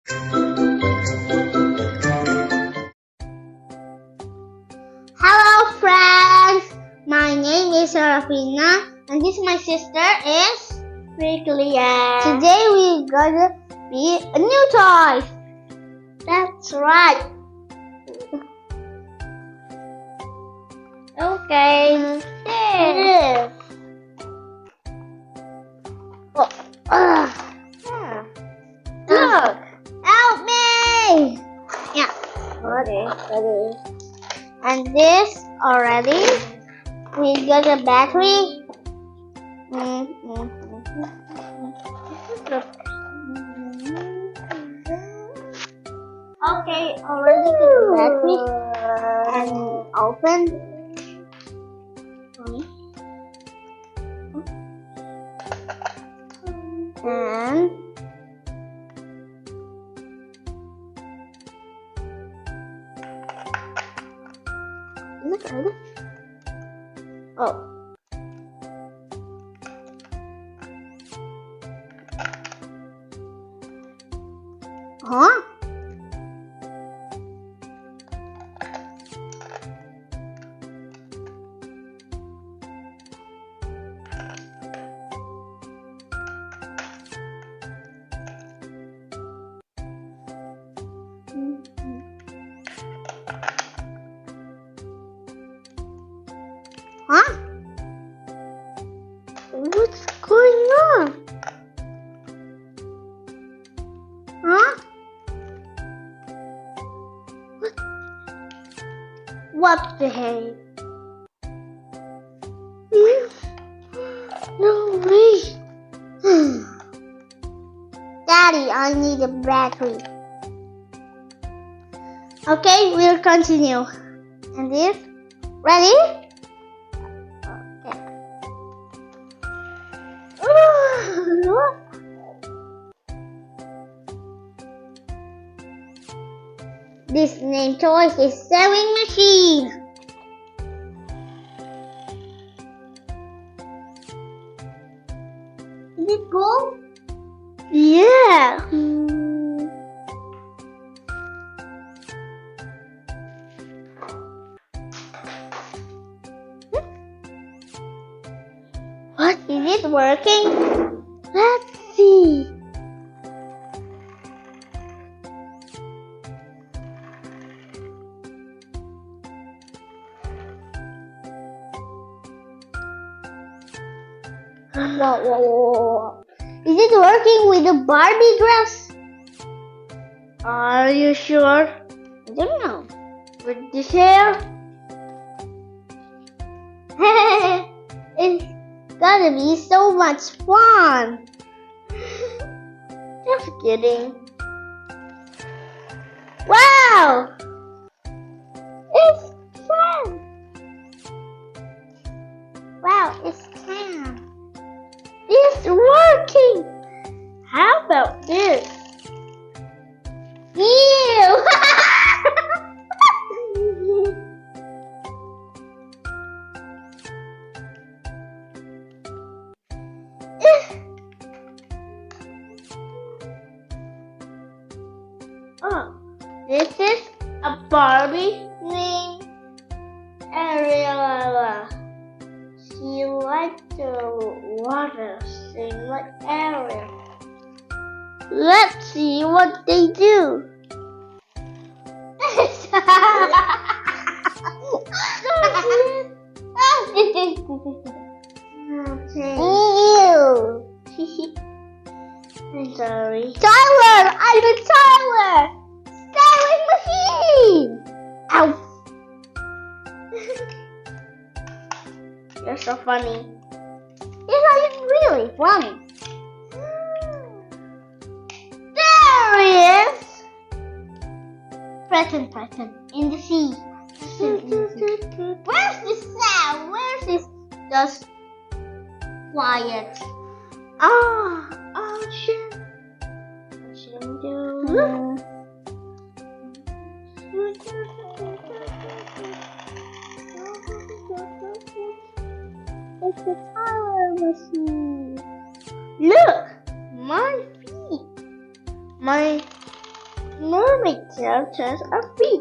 Hello friends, my name is Serafina and this my sister is Victoria. Today we're gonna be a new toy. That's right. Okay. Yes. Oh, Look. help me! Yeah. Ready. And this already. We got a battery. Okay, already got the battery and open. And look. Oh. Huh? Huh? What's going on? Huh? What the heck? No way. Daddy, I need a battery. Okay, we'll continue. And this? Ready? Look. This name toy is sewing machine. Is it gold? Yeah. What? Is it working? Let's see. Whoa. Is it working with the Barbie dress? Are you sure? I don't know. With this hair? It's gonna be so much fun. Just kidding. Wow! It's fun. Wow, it's fun. It's working. How about this? Ew! Oh, this is a Barbie named Ariel. She likes the water, same like Ariel. Let's see what they do. Ew! I'm sorry. Tyler! I'm a Tyler! Sewing machine! Ow! You're so funny. Yes, I'm really funny. There he is! Present in the sea. Where's the sound? Where's this? Just quiet. Ocean. Look. It's the Tyler machine. Look, my feet. My mermaid characters are big.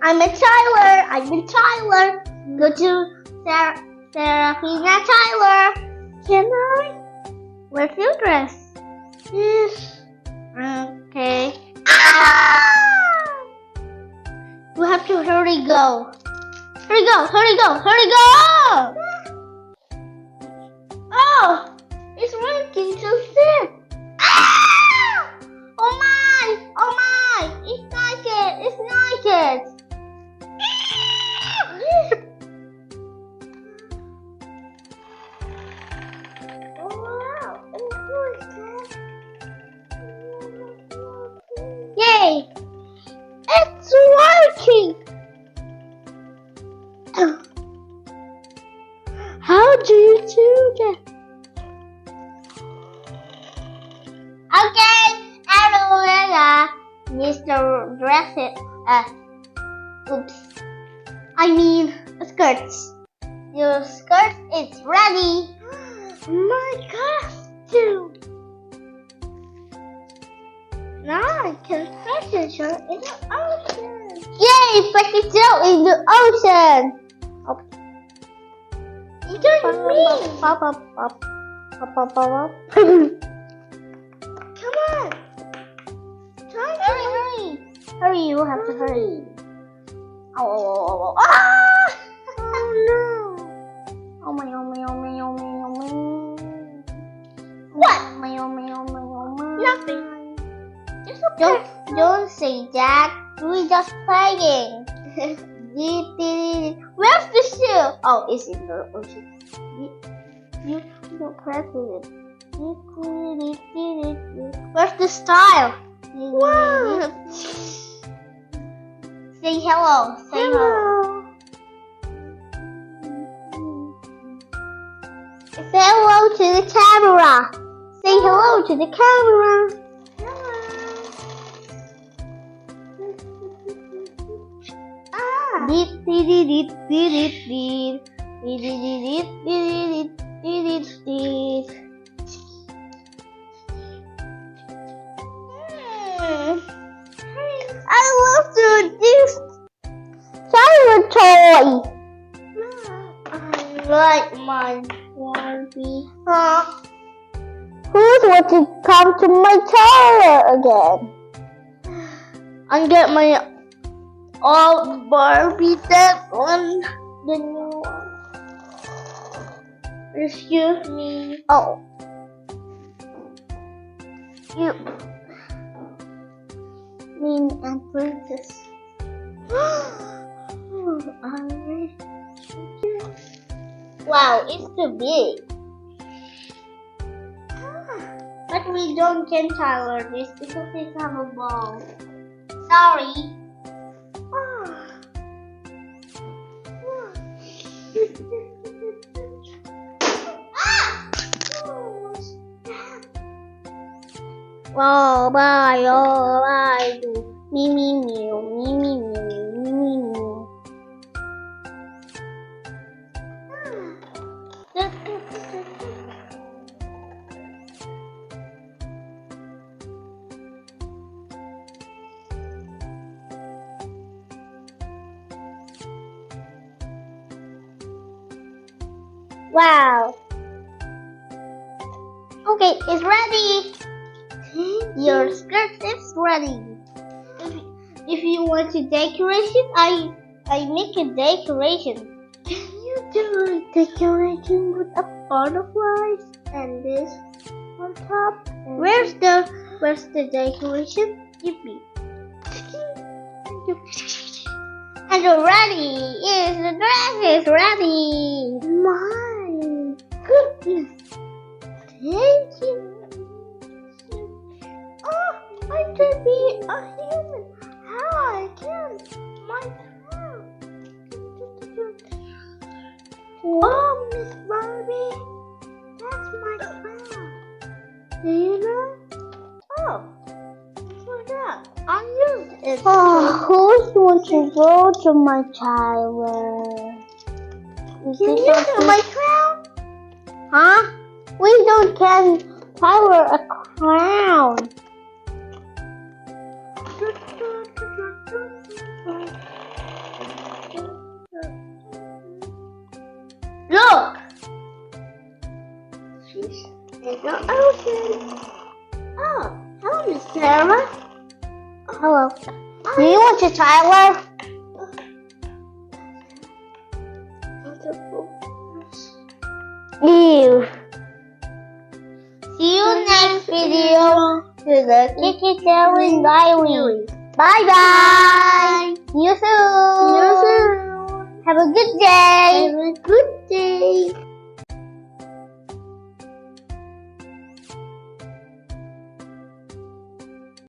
I'm a Tyler. Go to Serafina Tyler. Can I? Where's your dress? Yes. Okay. You have to hurry go. Hurry go. Oh, it's working to sit. Oh my, it's naked. Yay! It's working! How do you do that? Okay, ayooooo, Mr. Dress it. Oops. I mean, skirts. Your skirt is ready. My costume. Now I can fashion show in the ocean. Yay! Fashion show in the ocean. Join me. Come on. Hurry! You have to hurry. Oh! Ah! Oh no! Oh my! What? Nothing. Don't say that. We're just playing. Where's the shoe? Oh, it's in the ocean. You don't press it. Where's the style? Wow. Say hello. Say hello. Say hello to the camera. Say hello to the camera. I love this Tyler toy. I like my Barbie. Who's want to come to my Tyler again? I get my old Barbie, that one, the new one. Excuse me. Oh. You. Mean and princess. Wow, it's too big. But we don't can Tyler this because we have a ball. Sorry. Oh, bye, me, meow. Wow. Okay, it's ready. Your skirt is ready. If you want to decoration, I make a decoration. Can you do a decoration with a butterflies and this on top? Where's the decoration? Give me. And you're ready. Yes, the dress is ready. My goodness. Thank you. Oh, I can be a human. How I can? My crown. Oh, Miss Barbie, that's my crown. Do you know? Oh, I forgot. I used it. Oh, who's want to go to my Tyler? Can you do my crown? Huh? We don't can Tyler a crown. Look! She's in the ocean. Oh, hello, Miss Sarah. Hello. Do you want to Tyler? Ew. See you next video to the Kiki Telling Diary. Bye bye. See you soon. See you soon. Have a good day. Have a good day.